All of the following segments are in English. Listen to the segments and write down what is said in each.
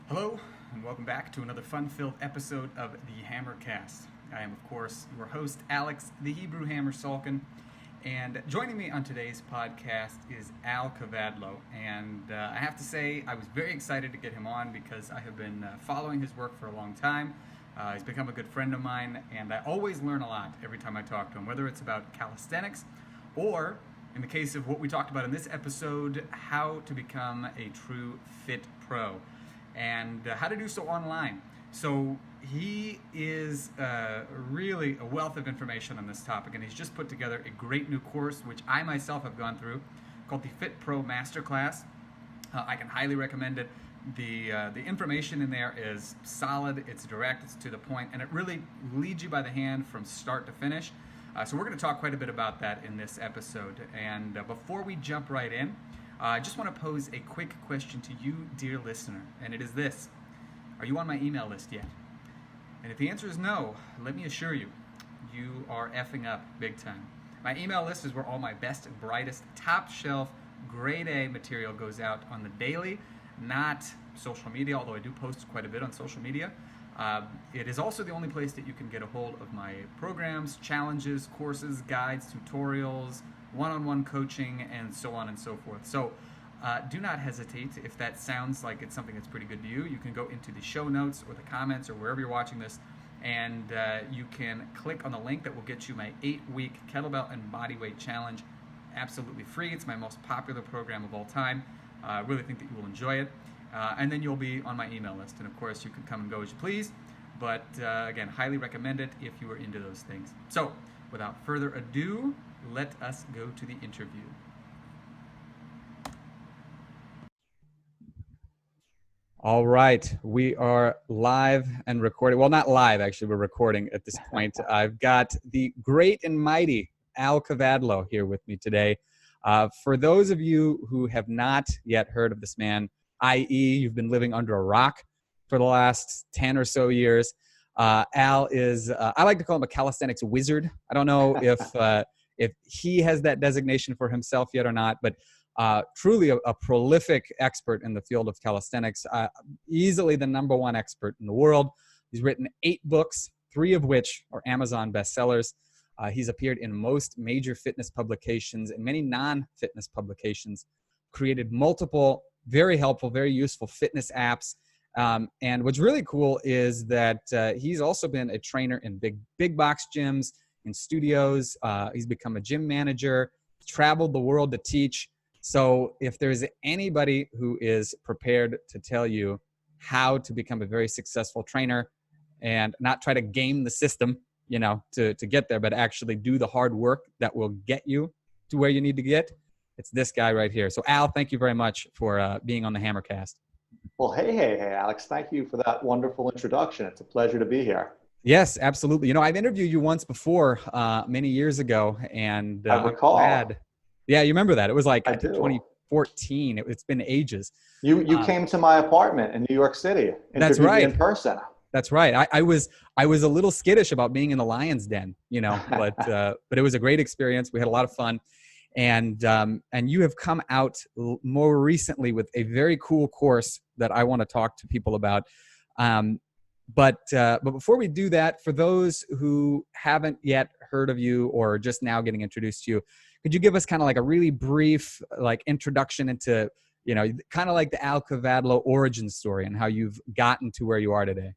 Hello, and welcome back to another fun-filled episode of the Hammercast. I am, of course, your host, Aleks, the Hebrew Hammer Salkin, and joining me on today's podcast is Al Kavadlo. And I have to say, I was very excited to get him on because I have been following his work for a long time. He's become a good friend of mine, and I always learn a lot every time I talk to him, whether it's about calisthenics or, in the case of what we talked about in this episode, how to become a true Fit Pro and how to do so online. So he is really a wealth of information on this topic, and he's just put together a great new course, which I myself have gone through, called the Fit Pro Masterclass. I can highly recommend it. The information in there is solid, it's direct, it's to the point, and it really leads you by the hand from start to finish. So we're going to talk quite a bit about that in this episode. And before we jump right in, I just want to pose a quick question to you, dear listener, and it is this. Are you on my email list yet? And if the answer is no, let me assure you, you are effing up big time. My email list is where all my best and brightest, top shelf, grade A material goes out on the daily, not social media, although I do post quite a bit on social media. It is also the only place that you can get a hold of my programs, challenges, courses, guides, tutorials, one-on-one coaching, and so on and so forth. So do not hesitate. If that sounds like it's something that's pretty good to you, you can go into the show notes or the comments or wherever you're watching this, and you can click on the link that will get you my 8-week kettlebell and bodyweight challenge absolutely free. It's my most popular program of all time. I really think that you will enjoy it. And then you'll be on my email list. And of course, you can come and go as you please. But again, highly recommend it if you are into those things. So without further ado, let us go to the interview. All right, we are live and recording. Well, not live, actually, we're recording at this point. I've got the great and mighty Al Kavadlo here with me today. For those of you who have not yet heard of this man, i.e. you've been living under a rock for the last 10 or so years, Al is, I like to call him a calisthenics wizard. I don't know if he has that designation for himself yet or not, but truly a prolific expert in the field of calisthenics, easily the #1 expert in the world. He's written 8 books, 3 of which are Amazon bestsellers. He's appeared in most major fitness publications and many non-fitness publications, created multiple very helpful, very useful fitness apps. And what's really cool is that he's also been a trainer in big box gyms, in studios. He's become a gym manager, traveled the world to teach. So if there's anybody who is prepared to tell you how to become a very successful trainer and not try to game the system, you know, to get there, but actually do the hard work that will get you to where you need to get, it's this guy right here. So Al, thank you very much for being on the Hammercast. Well, hey, Aleks. Thank you for that wonderful introduction. It's a pleasure to be here. Yes, absolutely. You know, I've interviewed you once before, many years ago, and I recall. Yeah, you remember that? It was like 2014. It's been ages. You came to my apartment in New York City. That's right. In person. That's right. I was a little skittish about being in the lion's den, you know, but it was a great experience. We had a lot of fun. And you have come out more recently with a very cool course that I want to talk to people about. But before we do that, for those who haven't yet heard of you or just now getting introduced to you, could you give us kind of like a really brief like introduction into, you know, kind of like the Al Kavadlo origin story and how you've gotten to where you are today?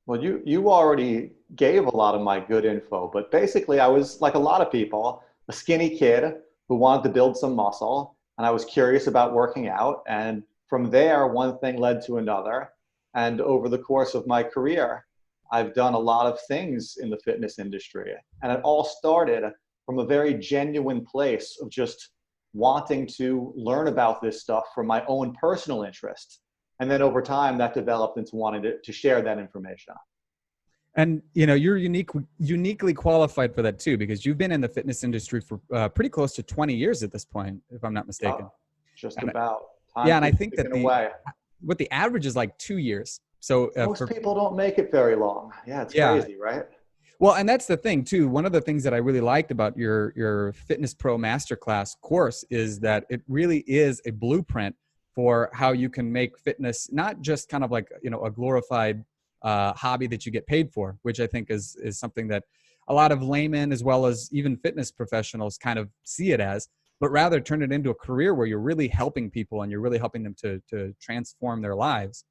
Well, you already gave a lot of my good info, but basically I was like a lot of people, a skinny kid who wanted to build some muscle, and I was curious about working out. And from there, one thing led to another. And over the course of my career, I've done a lot of things in the fitness industry. And it all started from a very genuine place of just wanting to learn about this stuff from my own personal interest. And then over time, that developed into wanting to share that information. And, you know, you're uniquely qualified for that too, because you've been in the fitness industry for pretty close to 20 years at this point, if I'm not mistaken. Oh, just about. Yeah, and I think that what the average is like 2 years. So most people don't make it very long. Yeah, it's crazy, right? Well, and that's the thing too. One of the things that I really liked about your Fitness Pro Masterclass course is that it really is a blueprint for how you can make fitness not just kind of like, a glorified hobby that you get paid for, which I think is something that a lot of laymen as well as even fitness professionals kind of see it as, but rather turn it into a career where you're really helping people and you're really helping them to transform their lives.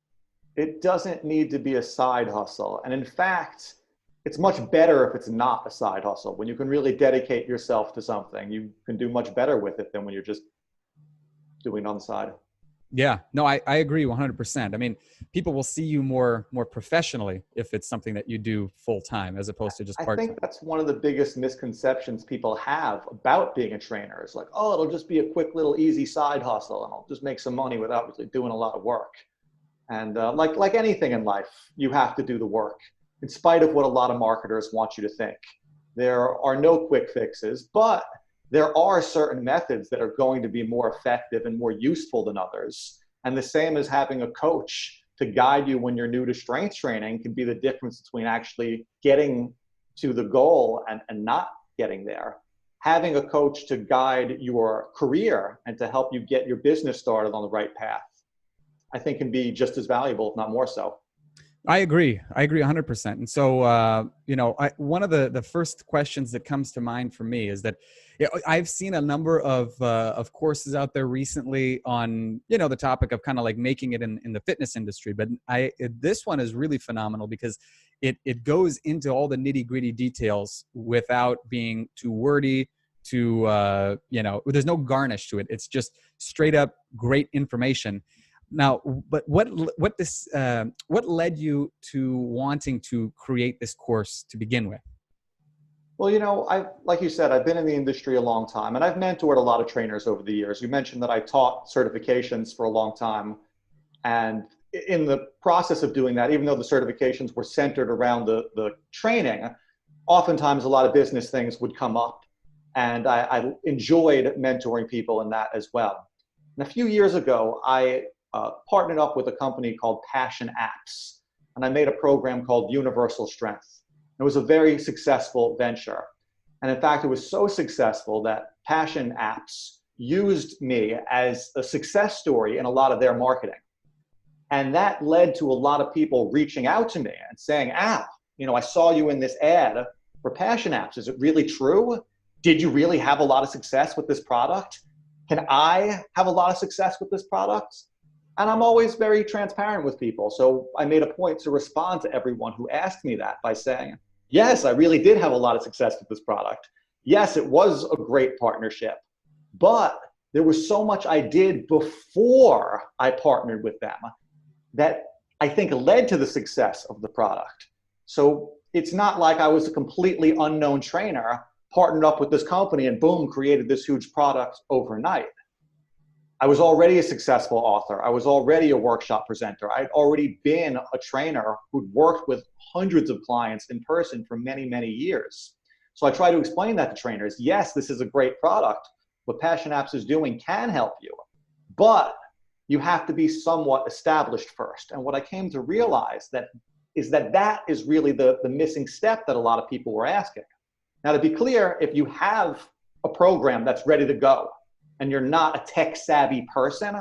It doesn't need to be a side hustle. And in fact, it's much better if it's not a side hustle. When you can really dedicate yourself to something, you can do much better with it than when you're just doing it on the side. Yeah, no, I agree 100%. I mean, people will see you more professionally if it's something that you do full time as opposed to just part time. I think that's one of the biggest misconceptions people have about being a trainer. It's like, oh, it'll just be a quick little easy side hustle and I'll just make some money without really doing a lot of work. And like anything in life, you have to do the work in spite of what a lot of marketers want you to think. There are no quick fixes, but there are certain methods that are going to be more effective and more useful than others. And the same as having a coach to guide you when you're new to strength training can be the difference between actually getting to the goal and not getting there. Having a coach to guide your career and to help you get your business started on the right path, I think can be just as valuable, if not more so. I agree 100%. And so, one of the first questions that comes to mind for me is that I've seen a number of courses out there recently on, the topic of kind of like making it in the fitness industry. But this one is really phenomenal because it goes into all the nitty gritty details without being too wordy, there's no garnish to it. It's just straight up great information. Now, but what led you to wanting to create this course to begin with? Well, like you said, I've been in the industry a long time and I've mentored a lot of trainers over the years. You mentioned that I taught certifications for a long time. And in the process of doing that, even though the certifications were centered around the training, oftentimes a lot of business things would come up. And I enjoyed mentoring people in that as well. And a few years ago, I partnered up with a company called Passion Apps, and I made a program called Universal Strength. It was a very successful venture. And in fact, it was so successful that Passion Apps used me as a success story in a lot of their marketing. And that led to a lot of people reaching out to me and saying, Al, I saw you in this ad for Passion Apps. Is it really true? Did you really have a lot of success with this product? Can I have a lot of success with this product? And I'm always very transparent with people. So I made a point to respond to everyone who asked me that by saying, yes, I really did have a lot of success with this product. Yes, it was a great partnership, but there was so much I did before I partnered with them that I think led to the success of the product. So it's not like I was a completely unknown trainer, partnered up with this company and boom, created this huge product overnight. I was already a successful author. I was already a workshop presenter. I'd already been a trainer who'd worked with hundreds of clients in person for many, many years. So I try to explain that to trainers. Yes, this is a great product. What Passion Apps is doing can help you, but you have to be somewhat established first. And what I came to realize that is really the missing step that a lot of people were asking. Now, to be clear, if you have a program that's ready to go, and you're not a tech-savvy person,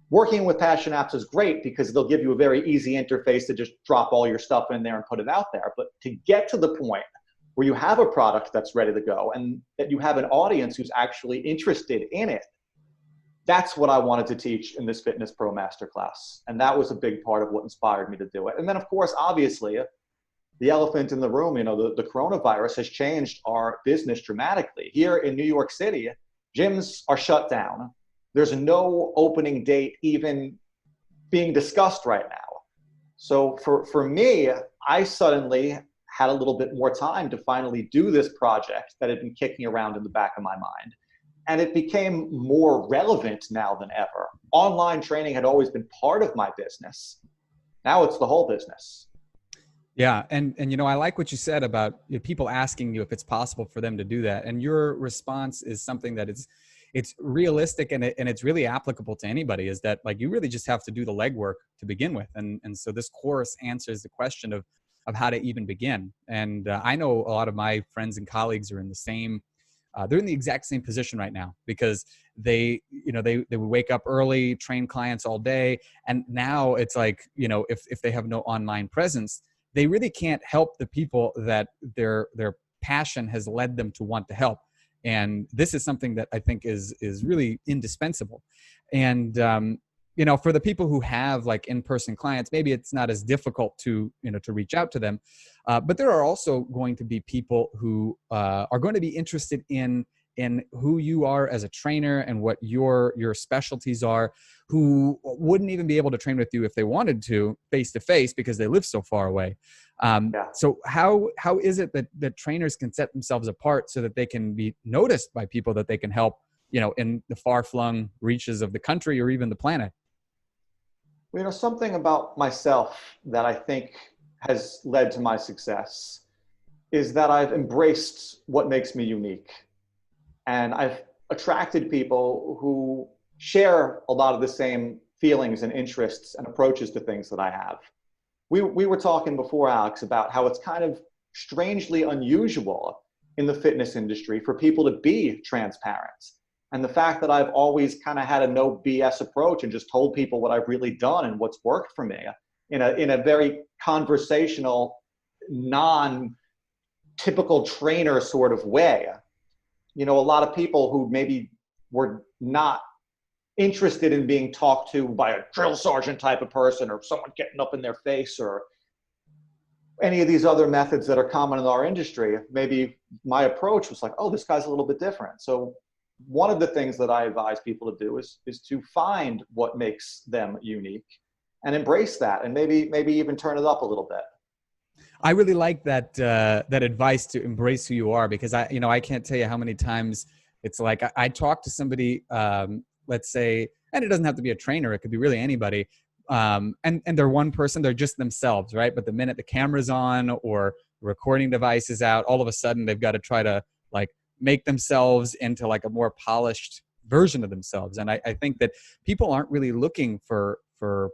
working with Passion Apps is great because they'll give you a very easy interface to just drop all your stuff in there and put it out there. But to get to the point where you have a product that's ready to go and that you have an audience who's actually interested in it, that's what I wanted to teach in this Fitness Pro Masterclass. And that was a big part of what inspired me to do it. And then, of course, obviously, the elephant in the room, the coronavirus has changed our business dramatically. Here in New York City, gyms are shut down. There's no opening date even being discussed right now. So for me, I suddenly had a little bit more time to finally do this project that had been kicking around in the back of my mind. And it became more relevant now than ever. Online training had always been part of my business. Now it's the whole business. Yeah. And I like what you said about people asking you if it's possible for them to do that. And your response is something that it's realistic and it's really applicable to anybody, is that like you really just have to do the legwork to begin with. And so this course answers the question of how to even begin. And I know a lot of my friends and colleagues are in the same they're in the exact same position right now because they would wake up early, train clients all day. And now it's like, if they have no online presence, they really can't help the people that their passion has led them to want to help. And this is something that I think is really indispensable. And, for the people who have like in-person clients, maybe it's not as difficult to reach out to them. But there are also going to be people who are going to be interested in who you are as a trainer and what your specialties are, who wouldn't even be able to train with you if they wanted to face-to-face because they live so far away. So how is it that trainers can set themselves apart so that they can be noticed by people that they can help, in the far-flung reaches of the country or even the planet? Something about myself that I think has led to my success is that I've embraced what makes me unique. And I've attracted people who share a lot of the same feelings and interests and approaches to things that I have. We were talking before, Aleks, about how it's kind of strangely unusual in the fitness industry for people to be transparent. And the fact that I've always kind of had a no BS approach and just told people what I've really done and what's worked for me in a very conversational, non-typical trainer sort of way. A lot of people who maybe were not interested in being talked to by a drill sergeant type of person or someone getting up in their face or any of these other methods that are common in our industry, maybe my approach was like, oh, this guy's a little bit different. So one of the things that I advise people to do is to find what makes them unique and embrace that, and maybe even turn it up a little bit. I really like that advice to embrace who you are, because I can't tell you how many times it's like I talk to somebody, let's say, and it doesn't have to be a trainer, it could be really anybody, and they're one person, they're just themselves, right? But the minute the camera's on or the recording device is out, all of a sudden they've got to try to like make themselves into like a more polished version of themselves. And I think that people aren't really looking for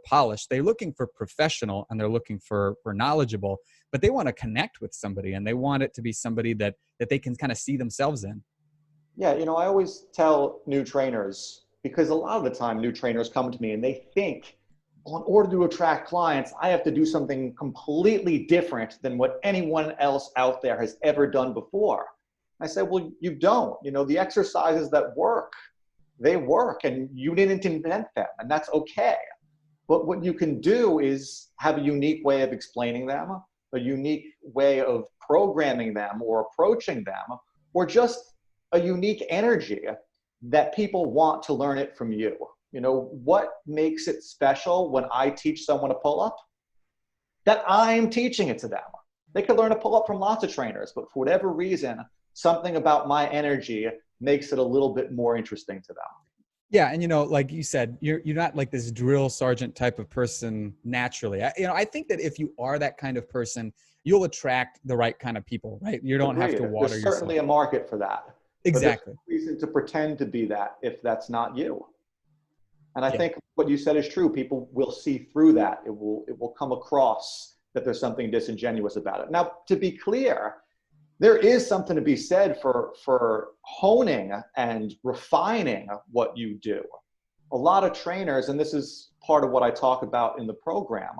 polish. They're looking for professional, and they're looking for knowledgeable, but they want to connect with somebody, and they want it to be somebody that they can kind of see themselves in. Yeah. I always tell new trainers, because a lot of the time new trainers come to me and they think, well, in order to attract clients, I have to do something completely different than what anyone else out there has ever done before. I said, well, you don't. The exercises that work, they work, and you didn't invent them, and that's okay. But what you can do is have a unique way of explaining them, a unique way of programming them or approaching them, or just a unique energy that people want to learn it from you. What makes it special when I teach someone a pull-up? That I'm teaching it to them. They could learn a pull-up from lots of trainers, but for whatever reason, something about my energy makes it a little bit more interesting to them. Yeah. And, like you said, you're not like this drill sergeant type of person naturally. I think that if you are that kind of person, you'll attract the right kind of people, right? You don't have to water yourself. There's certainly a market for that. Exactly. But there's no reason to pretend to be that if that's not you. And I think what you said is true. People will see through that. It will come across that there's something disingenuous about it. Now, to be clear, there is something to be said for honing and refining what you do. A lot of trainers, and this is part of what I talk about in the program,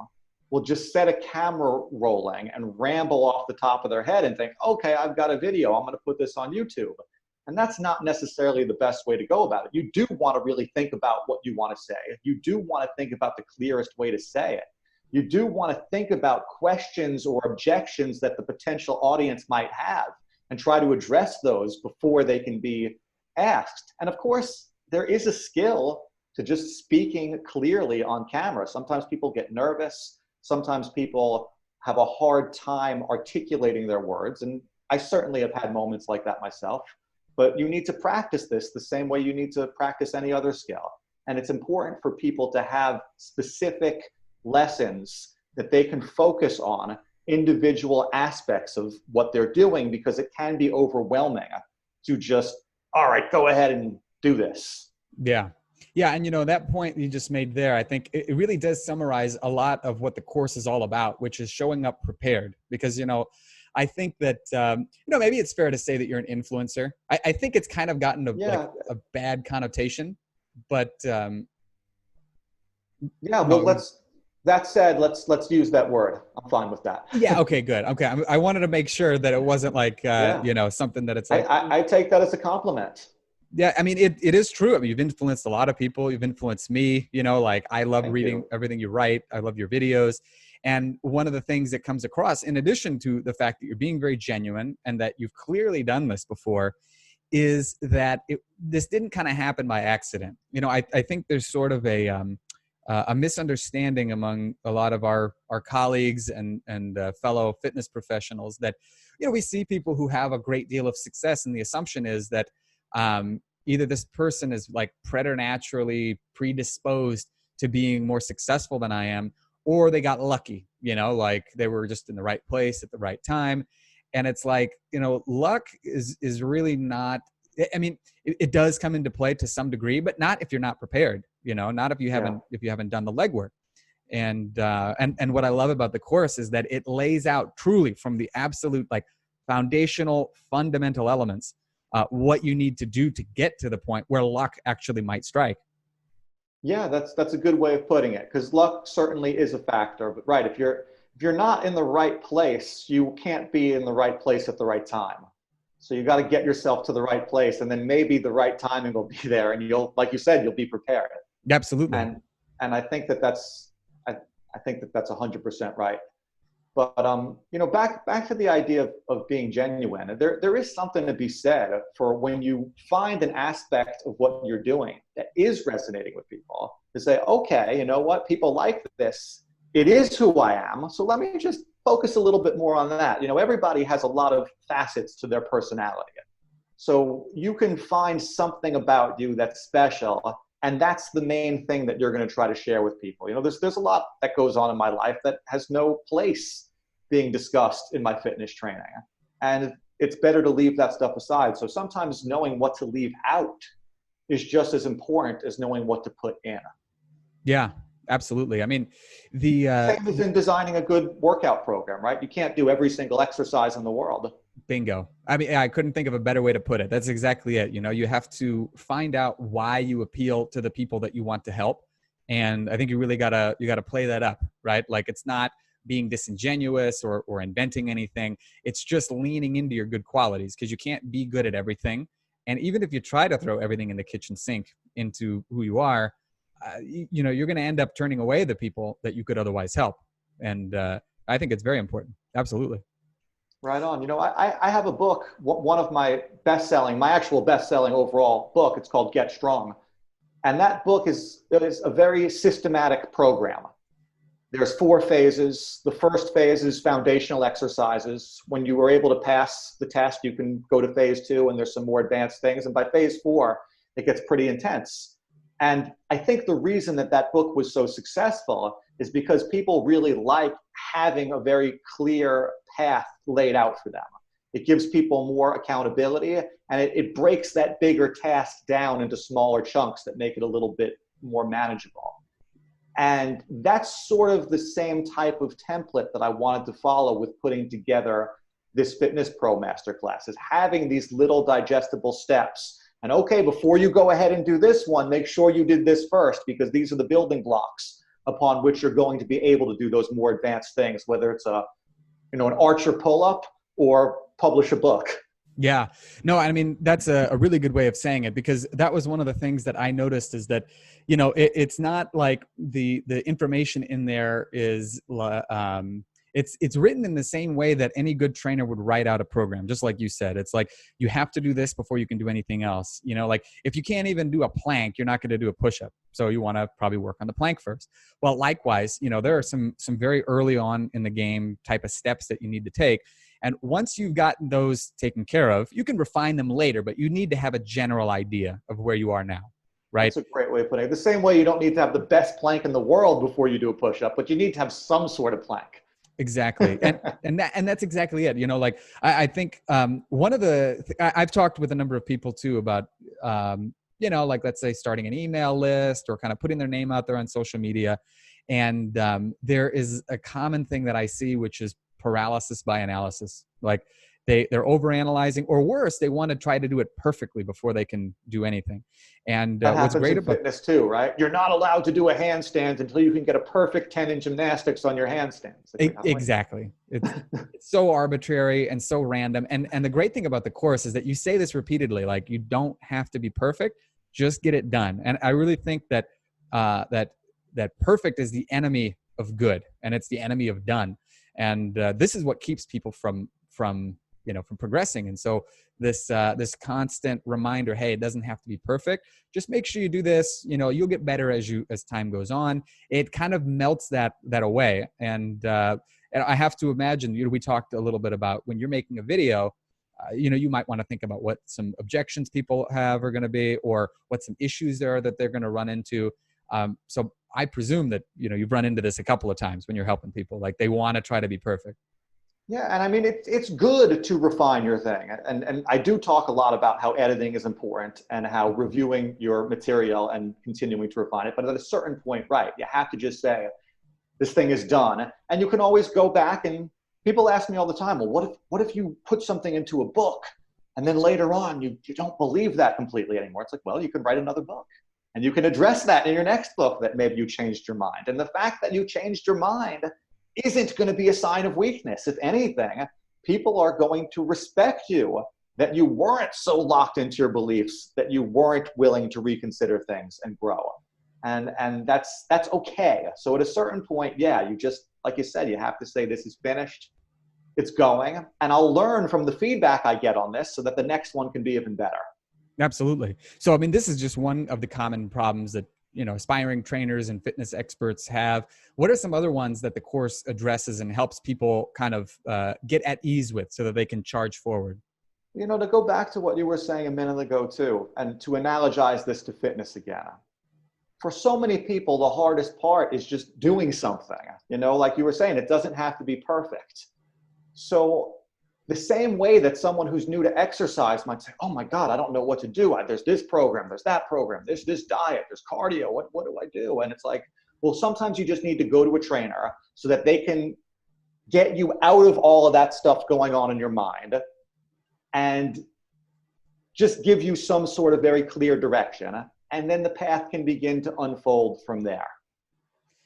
will just set a camera rolling and ramble off the top of their head and think, okay, I've got a video, I'm going to put this on YouTube. And that's not necessarily the best way to go about it. You do want to really think about what you want to say. You do want to think about the clearest way to say it. You do want to think about questions or objections that the potential audience might have and try to address those before they can be asked. And of course, there is a skill to just speaking clearly on camera. Sometimes people get nervous. Sometimes people have a hard time articulating their words. And I certainly have had moments like that myself. But you need to practice this the same way you need to practice any other skill. And it's important for people to have specific lessons that they can focus on individual aspects of what they're doing, because it can be overwhelming to just, all right, go ahead and do this. Yeah. Yeah. And that point you just made there, I think it really does summarize a lot of what the course is all about, which is showing up prepared. Because, I think that, maybe it's fair to say that you're an influencer. I think it's kind of gotten a bad connotation, but well, that said, let's use that word. I'm fine with that. Yeah. Okay, good. Okay. I wanted to make sure that it wasn't like, something that it's like, I take that as a compliment. Yeah, I mean, it is true. I mean, you've influenced a lot of people. You've influenced me. Like I love reading everything you write. I love your videos. And one of the things that comes across, in addition to the fact that you're being very genuine and that you've clearly done this before, is that this didn't kind of happen by accident. I think there's sort of a misunderstanding among a lot of our colleagues and fellow fitness professionals that, we see people who have a great deal of success, and the assumption is that either this person is like preternaturally predisposed to being more successful than I am, or they got lucky, like they were just in the right place at the right time. And it's like, luck is really not, I mean, it does come into play to some degree, but not if you're not prepared, not if you haven't done the legwork. And what I love about the course is that it lays out truly from the absolute, like, foundational, fundamental elements, what you need to do to get to the point where luck actually might strike. Yeah, that's a good way of putting it, because luck certainly is a factor. But right, if you're not in the right place, you can't be in the right place at the right time. So you got to get yourself to the right place, and then maybe the right timing will be there, and you'll, like you said, you'll be prepared. Absolutely. And I think that's 100% right. But back to the idea of being genuine. There is something to be said for when you find an aspect of what you're doing that is resonating with people, to say, okay, you know what, people like this. It is who I am. So let me just focus a little bit more on that. Everybody has a lot of facets to their personality. So you can find something about you that's special, and that's the main thing that you're going to try to share with people. There's a lot that goes on in my life that has no place being discussed in my fitness training. And it's better to leave that stuff aside. So sometimes knowing what to leave out is just as important as knowing what to put in. Yeah, absolutely. I mean, same as in designing a good workout program, right? You can't do every single exercise in the world. Bingo. I mean, I couldn't think of a better way to put it. That's exactly it. You have to find out why you appeal to the people that you want to help. And I think you really gotta play that up, right? Like, it's not being disingenuous or inventing anything. It's just leaning into your good qualities, because you can't be good at everything. And even if you try to throw everything in the kitchen sink into who you are, you're going to end up turning away the people that you could otherwise help. And I think it's very important. Absolutely. Right on. I have a book, one of my actual best-selling overall book. It's called Get Strong. And that book is a very systematic program. There's 4 phases. The first phase is foundational exercises. When you are able to pass the test, you can go to phase 2, and there's some more advanced things. And by phase 4, it gets pretty intense. And I think the reason that book was so successful is because people really like having a very clear path laid out for them. It gives people more accountability, and it breaks that bigger task down into smaller chunks that make it a little bit more manageable. And that's sort of the same type of template that I wanted to follow with putting together this Fitness Pro Masterclass, is having these little digestible steps. And okay, before you go ahead and do this one, make sure you did this first, because these are the building blocks upon which you're going to be able to do those more advanced things, whether it's an archer pull-up or publish a book. Yeah, no, I mean, that's a really good way of saying it, because that was one of the things that I noticed, is that, it's not like the information in there is, it's written in the same way that any good trainer would write out a program. Just like you said, it's like, you have to do this before you can do anything else. Like, if you can't even do a plank, you're not going to do a push-up. So you want to probably work on the plank first. Well, likewise, there are some very early on in the game type of steps that you need to take. And once you've gotten those taken care of, you can refine them later, but you need to have a general idea of where you are now, right? That's a great way of putting it. The same way you don't need to have the best plank in the world before you do a push-up, but you need to have some sort of plank. Exactly. And that's exactly it. Like, I think one of I've talked with a number of people too about, like, let's say starting an email list or kind of putting their name out there on social media. And there is a common thing that I see, which is paralysis by analysis. Like they're overanalyzing, or worse, they want to try to do it perfectly before they can do anything. And That what's happens great in about fitness too, right? You're not allowed to do a handstand until you can get a perfect 10 in gymnastics on your handstands. Exactly. It's so arbitrary and so random. And the great thing about the course is that you say this repeatedly, like you don't have to be perfect, just get it done. And I really think that that perfect is the enemy of good, and it's the enemy of done. And this is what keeps people from progressing. And so this constant reminder, hey, it doesn't have to be perfect. Just make sure you do this. You'll get better as time goes on. It kind of melts that away. And I have to imagine, we talked a little bit about when you're making a video, you might want to think about what some objections people have are going to be, or what some issues there are that they're going to run into. So I presume that, you've run into this a couple of times when you're helping people, like they want to try to be perfect. Yeah, and I mean, it's good to refine your thing. And I do talk a lot about how editing is important and how reviewing your material and continuing to refine it. But at a certain point, right, you have to just say, this thing is done. And you can always go back, and people ask me all the time, well, what if you put something into a book and then later on you don't believe that completely anymore? It's like, well, you can write another book. And you can address that in your next book, that maybe you changed your mind. And the fact that you changed your mind isn't going to be a sign of weakness. If anything, people are going to respect you, that you weren't so locked into your beliefs, that you weren't willing to reconsider things and grow. And that's okay. So at a certain point, yeah, you just, like you said, you have to say, this is finished, it's going, and I'll learn from the feedback I get on this so that the next one can be even better. Absolutely. So, I mean, this is just one of the common problems that, aspiring trainers and fitness experts have. What are some other ones that the course addresses and helps people kind of get at ease with so that they can charge forward? To go back to what you were saying a minute ago too, and to analogize this to fitness again. For so many people, the hardest part is just doing something. Like you were saying, it doesn't have to be perfect. So the same way that someone who's new to exercise might say, oh my God, I don't know what to do. There's this program, there's that program, there's this diet, there's cardio. What do I do? And it's like, well, sometimes you just need to go to a trainer so that they can get you out of all of that stuff going on in your mind and just give you some sort of very clear direction. And then the path can begin to unfold from there.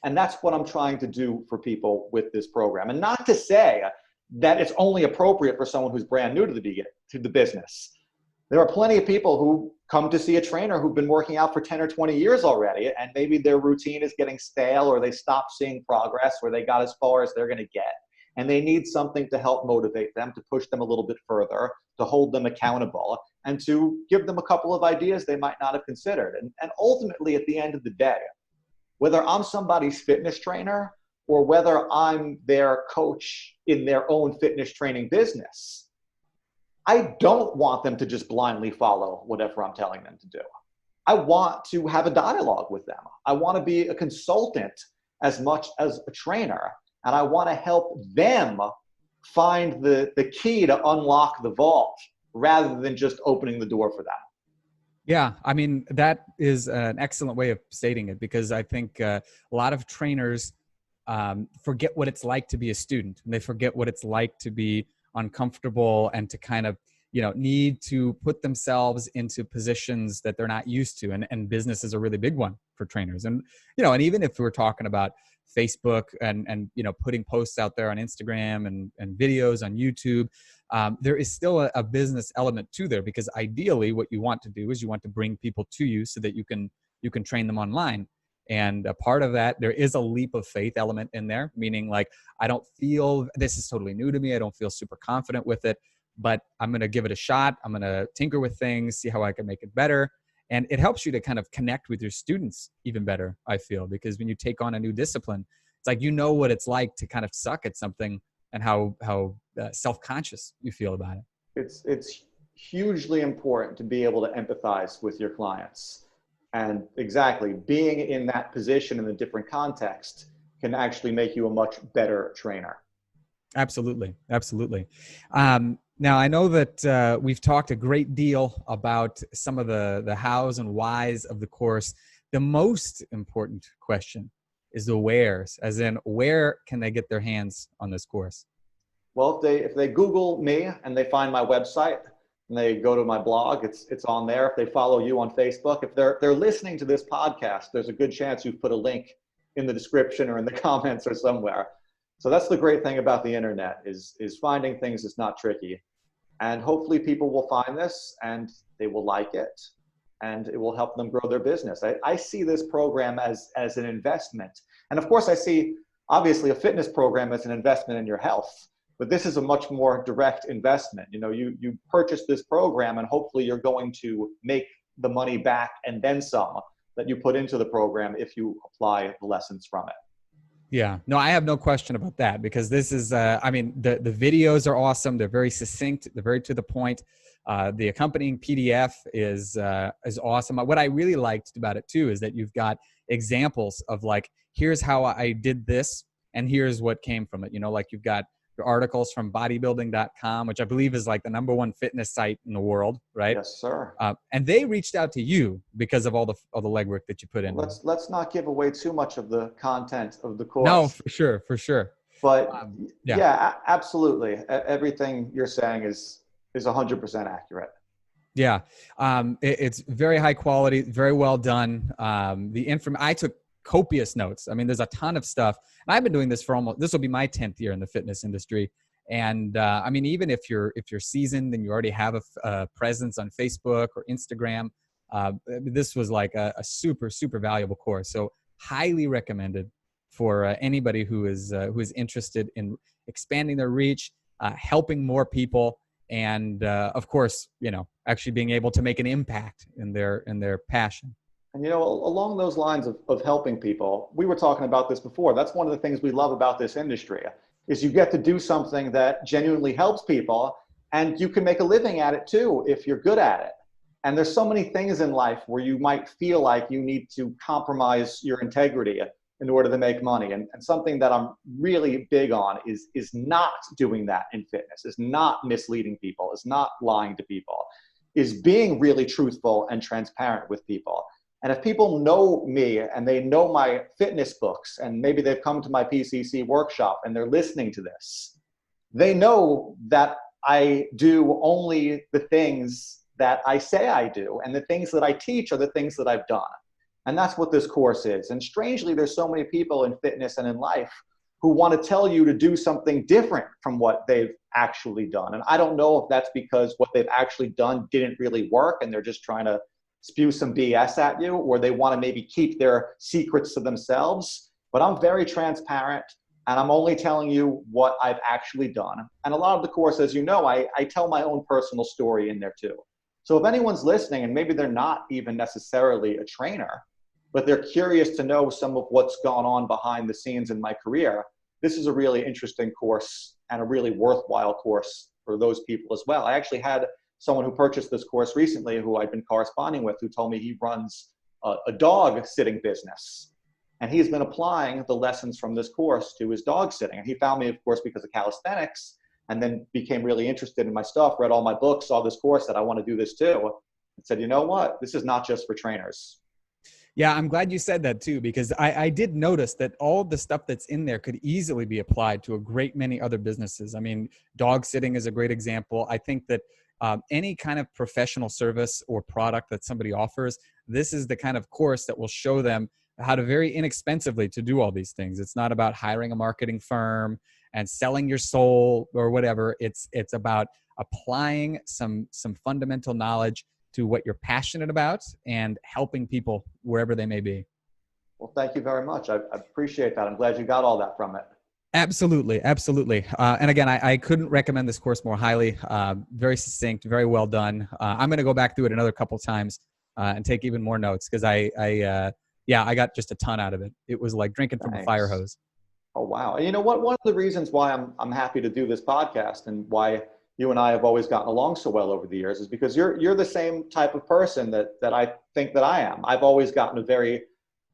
And that's what I'm trying to do for people with this program. And not to say that it's only appropriate for someone who's brand new to the business. There are plenty of people who come to see a trainer who've been working out for 10 or 20 years already, and maybe their routine is getting stale, or they stopped seeing progress, or they got as far as they're going to get. And they need something to help motivate them, to push them a little bit further, to hold them accountable, and to give them a couple of ideas they might not have considered. And ultimately, at the end of the day, whether I'm somebody's fitness trainer or whether I'm their coach in their own fitness training business, I don't want them to just blindly follow whatever I'm telling them to do. I want to have a dialogue with them. I want to be a consultant as much as a trainer, and I want to help them find the key to unlock the vault rather than just opening the door for them. Yeah, I mean, that is an excellent way of stating it, because I think a lot of trainers forget what it's like to be a student, and they forget what it's like to be uncomfortable and to kind of, need to put themselves into positions that they're not used to. And business is a really big one for trainers. And, and even if we're talking about Facebook and putting posts out there on Instagram and videos on YouTube, there is still a business element to there, because ideally what you want to do is you want to bring people to you so that you can train them online. And a part of that, there is a leap of faith element in there, meaning like, I don't feel, this is totally new to me, I don't feel super confident with it, but I'm going to give it a shot. I'm going to tinker with things, see how I can make it better. And it helps you to kind of connect with your students even better, I feel, because when you take on a new discipline, it's like, what it's like to kind of suck at something and how self-conscious you feel about it. It's hugely important to be able to empathize with your clients. And exactly, being in that position in a different context can actually make you a much better trainer. Absolutely. Absolutely. Now, I know that we've talked a great deal about some of the hows and whys of the course. The most important question is the wheres, as in, where can they get their hands on this course? Well, if they Google me and they find my website and they go to my blog, it's on there. If they follow you on Facebook, if they're listening to this podcast, there's a good chance you've put a link in the description or in the comments or somewhere. So that's the great thing about the internet is finding things is not tricky. And hopefully people will find this and they will like it and it will help them grow their business. I see this program as an investment. And of course I see obviously a fitness program as an investment in your health, but this is a much more direct investment. You know, you purchase this program and hopefully you're going to make the money back and then some that you put into the program if you apply the lessons from it. Yeah, no, I have no question about that because this is, I mean, the videos are awesome. They're very succinct. They're very to the point. The accompanying PDF is awesome. What I really liked about it too is that you've got examples of like, here's how I did this and here's what came from it. You know, like you've got your articles from bodybuilding.com, which I believe is like the #1 fitness site in the world, right? Yes, sir. And they reached out to you because of all the legwork that you put in. Let's not give away too much of the content of the course. No, for sure. But yeah, absolutely. Everything you're saying is 100% accurate. Yeah. It's very high quality, very well done. I took copious notes. I mean, there's a ton of stuff. And I've been doing this for this will be my 10th year in the fitness industry. And I mean, even if you're seasoned and you already have a presence on Facebook or Instagram, this was like a super, super valuable course. So highly recommended for anybody who is interested in expanding their reach, helping more people, and of course, you know, actually being able to make an impact in their passion. And, you know, along those lines of helping people, we were talking about this before. That's one of the things we love about this industry is you get to do something that genuinely helps people and you can make a living at it too if you're good at it. And there's so many things in life where you might feel like you need to compromise your integrity in order to make money. And something that I'm really big on is not doing that in fitness, is not misleading people, is not lying to people, is being really truthful and transparent with people. And if people know me and they know my fitness books and maybe they've come to my PCC workshop and they're listening to this, they know that I do only the things that I say I do, and the things that I teach are the things that I've done. And that's what this course is. And strangely, there's so many people in fitness and in life who want to tell you to do something different from what they've actually done. And I don't know if that's because what they've actually done didn't really work and they're just trying to spew some BS at you, or they want to maybe keep their secrets to themselves. But I'm very transparent and I'm only telling you what I've actually done. And a lot of the course, as you know, I tell my own personal story in there too. So if anyone's listening and maybe they're not even necessarily a trainer, but they're curious to know some of what's gone on behind the scenes in my career, this is a really interesting course and a really worthwhile course for those people as well. I actually had someone who purchased this course recently who I'd been corresponding with who told me he runs a dog sitting business. And he's been applying the lessons from this course to his dog sitting. And he found me, of course, because of calisthenics, and then became really interested in my stuff, read all my books, saw this course, said, I want to do this too. And said, you know what? This is not just for trainers. Yeah, I'm glad you said that too, because I did notice that all the stuff that's in there could easily be applied to a great many other businesses. I mean, dog sitting is a great example. I think that any kind of professional service or product that somebody offers, this is the kind of course that will show them how to very inexpensively to do all these things. It's not about hiring a marketing firm and selling your soul or whatever. It's about applying some fundamental knowledge to what you're passionate about and helping people wherever they may be. Well, thank you very much. I appreciate that. I'm glad you got all that from it. Absolutely. Absolutely. And again, I couldn't recommend this course more highly. Very succinct, very well done. I'm going to go back through it another couple times and take even more notes because I got just a ton out of it. It was like drinking from a fire hose. Oh, wow. And you know what? One of the reasons why I'm happy to do this podcast and why you and I have always gotten along so well over the years is because you're the same type of person that I think that I am. I've always gotten a very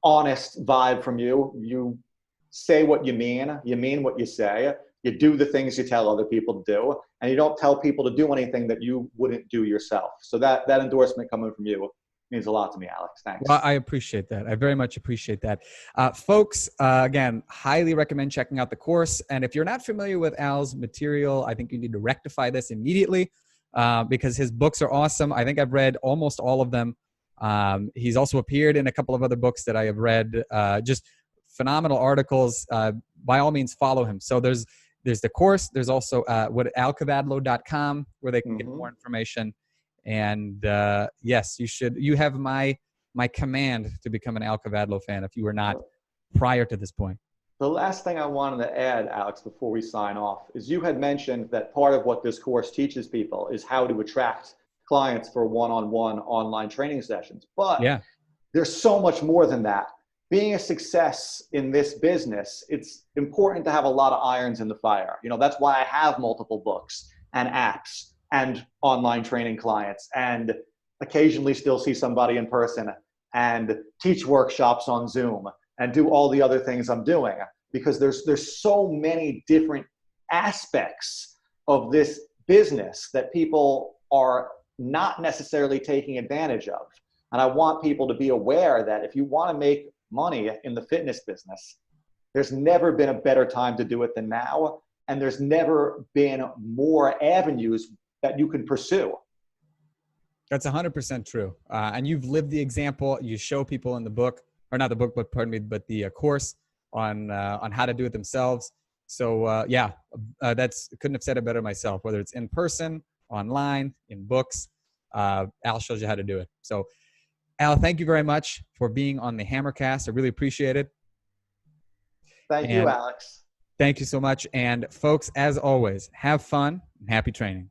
honest vibe from you. You say what you mean what you say, you do the things you tell other people to do, and you don't tell people to do anything that you wouldn't do yourself. So that endorsement coming from you means a lot to me, Alex. Thanks. Well, I appreciate that. I very much appreciate that. Folks, again, highly recommend checking out the course. And if you're not familiar with Al's material, I think you need to rectify this immediately because his books are awesome. I think I've read almost all of them. He's also appeared in a couple of other books that I have read. Just phenomenal articles. By all means, follow him. So there's the course. There's also alkavadlo.com where they can get more information. And yes, you should. You have my command to become an Al Kavadlo fan if you were not prior to this point. The last thing I wanted to add, Alex, before we sign off, is you had mentioned that part of what this course teaches people is how to attract clients for one-on-one online training sessions. But there's so much more than that. Being a success in this business, it's important to have a lot of irons in the fire. You know, that's why I have multiple books and apps and online training clients, and occasionally still see somebody in person and teach workshops on Zoom and do all the other things I'm doing, because there's so many different aspects of this business that people are not necessarily taking advantage of. And I want people to be aware that if you want to make money in the fitness business, there's never been a better time to do it than now. And there's never been more avenues that you can pursue. That's 100% true. And you've lived the example. You show people in the book, or not the book, but pardon me, but the course on how to do it themselves. So that's couldn't have said it better myself, whether it's in person, online, in books. Al shows you how to do it. So Al, thank you very much for being on the Hammercast. I really appreciate it. Thank you, Alex. Thank you so much. And folks, as always, have fun and happy training.